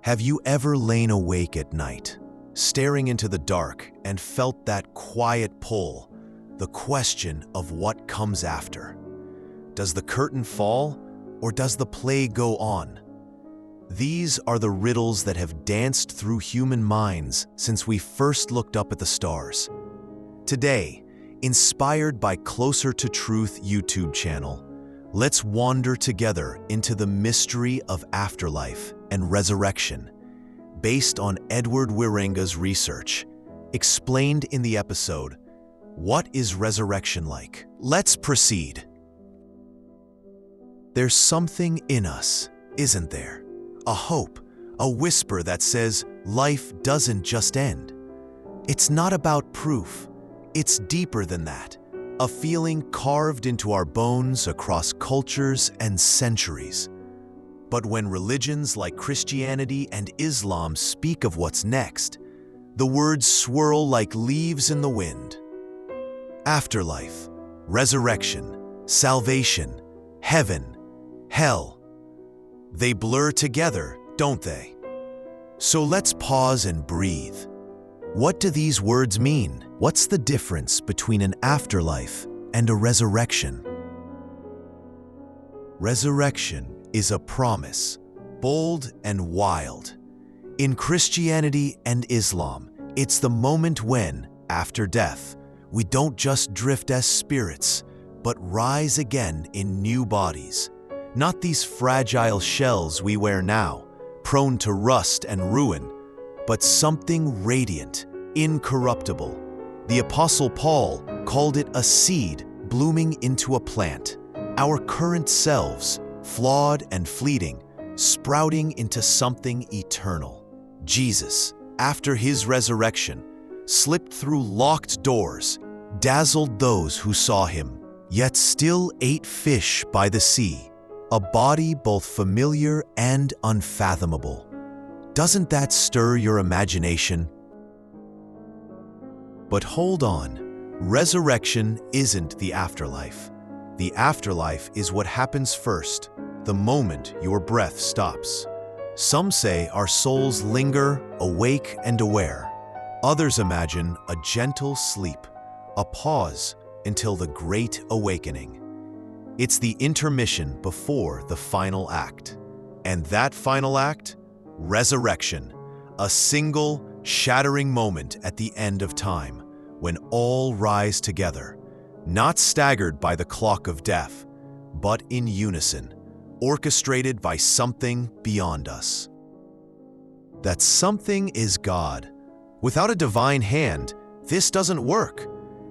Have you ever lain awake at night, staring into the dark and felt that quiet pull, the question of what comes after? Does the curtain fall, or does the play go on? These are the riddles that have danced through human minds since we first looked up at the stars. Today, inspired by Closer to Truth YouTube channel, let's wander together into the mystery of afterlife and resurrection, based on Edward Wierenga's research, explained in the episode, What is Resurrection Like? Let's proceed. There's something in us, isn't there? A hope, a whisper that says life doesn't just end. It's not about proof. It's deeper than that. A feeling carved into our bones across cultures and centuries. But when religions like Christianity and Islam speak of what's next, the words swirl like leaves in the wind. Afterlife, resurrection, salvation, heaven, hell. They blur together, don't they? So let's pause and breathe. What do these words mean? What's the difference between an afterlife and a resurrection? Resurrection is a promise, bold and wild. In Christianity and Islam, it's the moment when, after death, we don't just drift as spirits, but rise again in new bodies. Not these fragile shells we wear now, prone to rust and ruin, but something radiant, incorruptible. The Apostle Paul called it a seed blooming into a plant. Our current selves, flawed and fleeting, sprouting into something eternal. Jesus, after his resurrection, slipped through locked doors, dazzled those who saw him, yet still ate fish by the sea, a body both familiar and unfathomable. Doesn't that stir your imagination? But hold on, resurrection isn't the afterlife. The afterlife is what happens first, the moment your breath stops. Some say our souls linger, awake and aware. Others imagine a gentle sleep, a pause until the great awakening. It's the intermission before the final act. And that final act? Resurrection, a single, shattering moment at the end of time, when all rise together, not staggered by the clock of death, but in unison, orchestrated by something beyond us. That something is God. Without a divine hand, this doesn't work.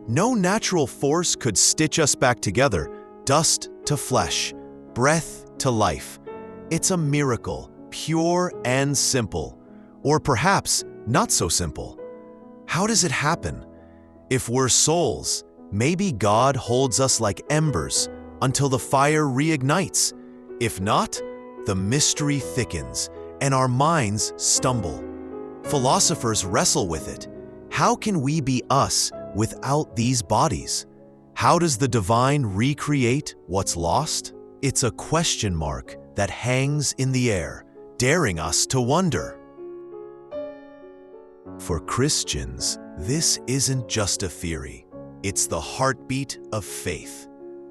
No natural force could stitch us back together, dust to flesh, breath to life. It's a miracle, pure and simple, or perhaps not so simple. How does it happen? If we're souls, maybe God holds us like embers until the fire reignites. If not, the mystery thickens and our minds stumble. Philosophers wrestle with it. How can we be us without these bodies? How does the divine recreate what's lost? It's a question mark that hangs in the air, daring us to wonder. For Christians, this isn't just a theory. It's the heartbeat of faith.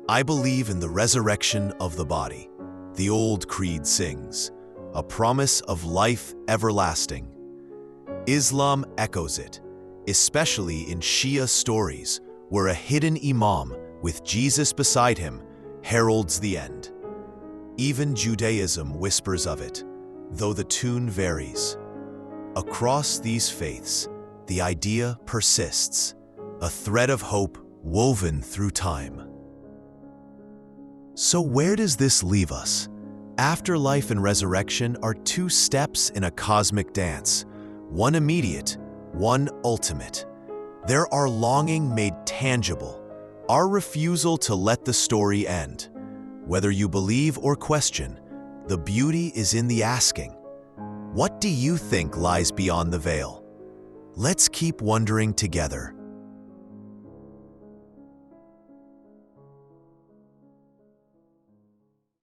I believe in the resurrection of the body. The old creed sings, a promise of life everlasting. Islam echoes it, especially in Shia stories, where a hidden imam with Jesus beside him heralds the end. Even Judaism whispers of it, though the tune varies. Across these faiths, the idea persists, a thread of hope woven through time. So where does this leave us? Afterlife and resurrection are two steps in a cosmic dance, one immediate, one ultimate. They're our longing made tangible, our refusal to let the story end. Whether you believe or question, the beauty is in the asking. What do you think lies beyond the veil? Let's keep wondering together.